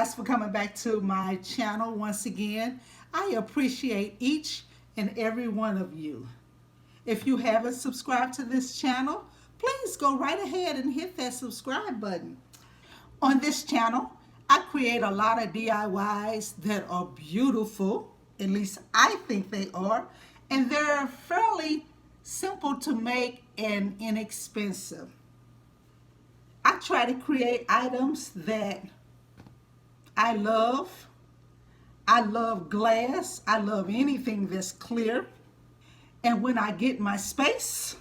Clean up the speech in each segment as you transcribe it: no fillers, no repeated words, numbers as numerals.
guys for coming back to my channel once again. I appreciate each and every one of you. If you haven't subscribed to this channel, please go right ahead and hit that subscribe button. On this channel, I create a lot of DIYs that are beautiful, at least I think they are, and they're fairly simple to make and inexpensive. I try to create items that I love. I love glass. I love anything that's clear. And when I get my space,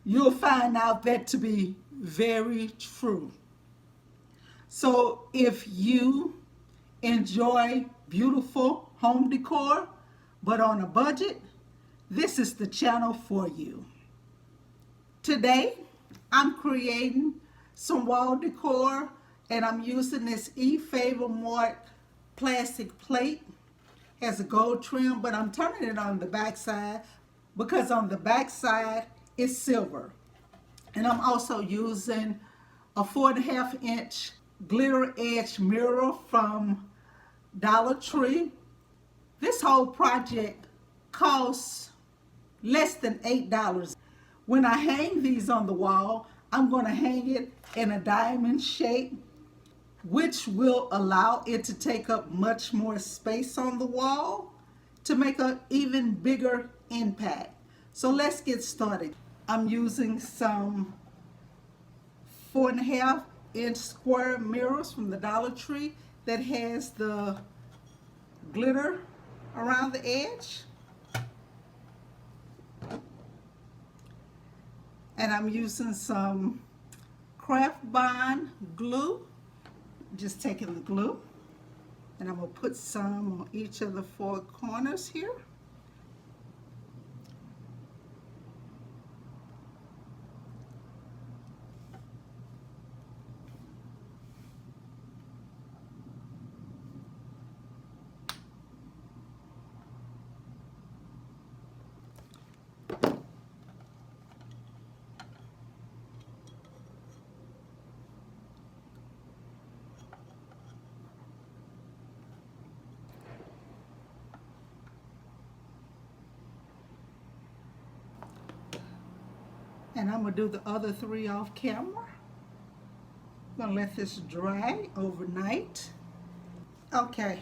you'll find out that to be very true. So if you enjoy beautiful home decor, but on a budget, this is the channel for you. Today, I'm creating some wall decor, and I'm using this Favormart plastic plate. It has a gold trim, but I'm turning it on the back side because on the back side it's silver. And I'm also using a 4.5-inch glitter edge mirror from Dollar Tree. This whole project costs less than $8. When I hang these on the wall, I'm going to hang it in a diamond shape, which will allow it to take up much more space on the wall to make an even bigger impact. So let's get started. I'm using some 4.5-inch square mirrors from the Dollar Tree that has the glitter around the edge. And I'm using some craft bond glue. Just taking the glue, and I'm going to put some on each of the 4 corners here. And I'm going to do the other 3 off camera. I'm going to let this dry overnight. Okay,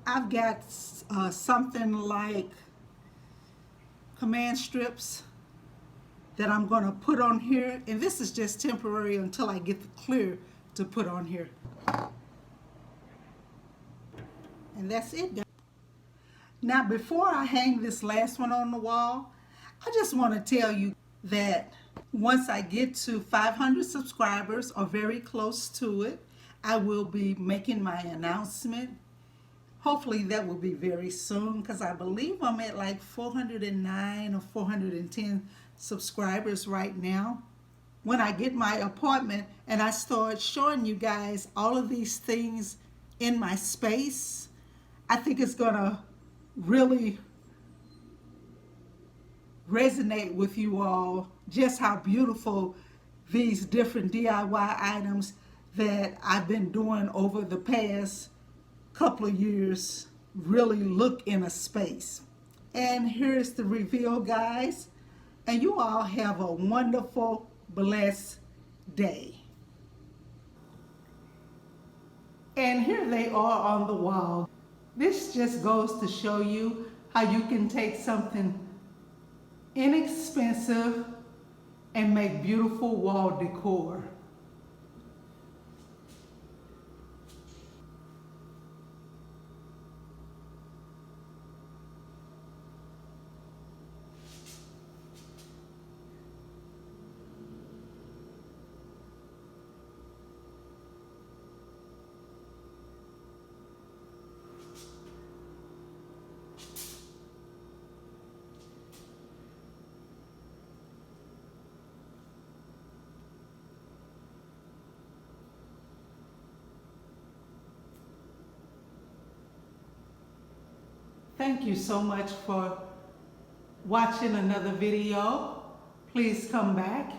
I've got something like command strips that I'm going to put on here. And this is just temporary until I get the clear to put on here. And that's it, guys. Now, before I hang this last one on the wall, I just want to tell you that once I get to 500 subscribers or very close to it, I will be making my announcement. Hopefully that will be very soon because I believe I'm at like 409 or 410 subscribers right now. When I get my apartment and I start showing you guys all of these things in my space, I think it's gonna really resonate with you all just how beautiful these different DIY items that I've been doing over the past couple of years really look in a space. And here's the reveal, guys, and you all have a wonderful, blessed day. And here they are on the wall. This just goes to show you how you can take something inexpensive and make beautiful wall decor. Thank you so much for watching another video. Please come back